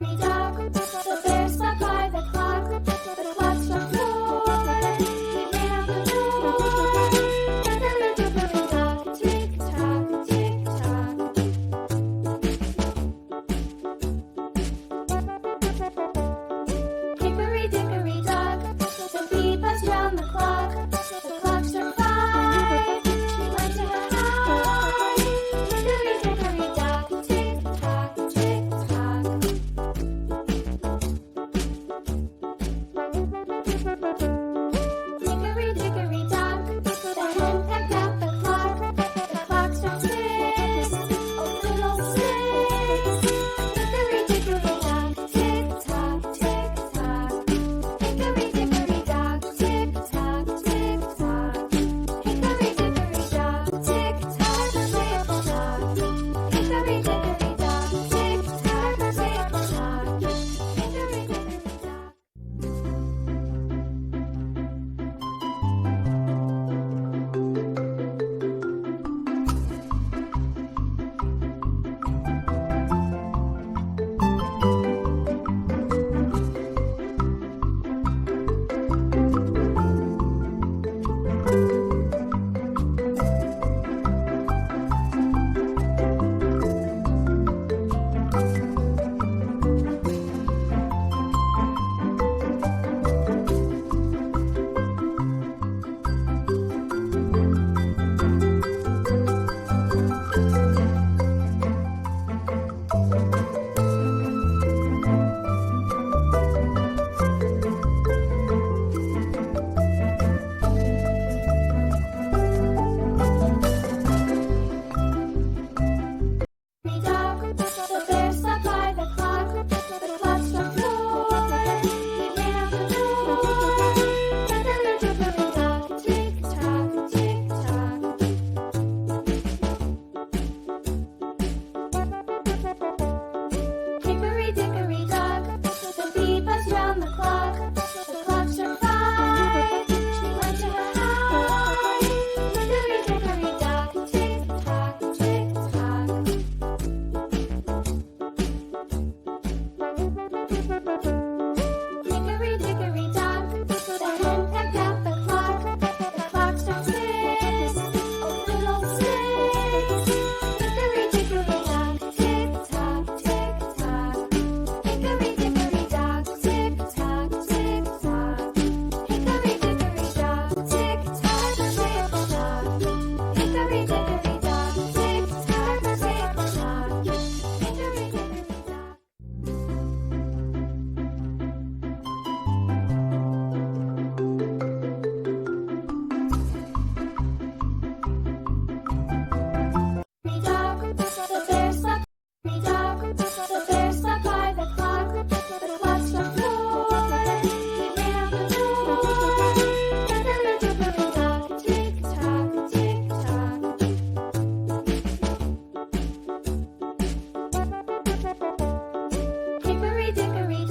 Dog, the bear sat by the clock. The clock struck 4. He ran out the door. Hickory dock, tick tock, tick tock. Hickory dickory dock, the bee buzzed round the clock. The clock struck 5. She went to her hive. Hickory dickory dock, tick tock, tick tock. Hickory dickory dock, the hen pecked out the clock. The clock struck 6. Oh, little 6. Hickory dickory dock, tick tock, tick tock. Hickory dickory dock, tick tock, tick tock. Hickory dickory dock, tick tock, tick tock. Hickory dickory dock, tick tock, tick tock. Hickory dickory dock. Dog, the bear sat by the clock. The clock struck 4. He ran out the door. Hickory dickory dock, tick tock, tick tock. Hickory dickory dock, the bee buzzed round the clock. The clock struck 5. She went to her hive. Hickory dickory dock, tick tock, tick tock. Hickory dickory dock, the hen pecked out the clock. The clock struck 6. Oh, little 6. Hickory dickory dock, tick tock, tick tock. Hickory dickory dock, tick tock, tick tock. Hickory dickory dock, tick tock, tick tock. Hickory dickory dock, tick tock, tick tock. Hickory dickory dock. Dog, the bear sat. Dog, the bear sat by the clock. The clock struck 4. He ran out the door. Hickory dickory dock, tick tock, tick tock. Hickory dickory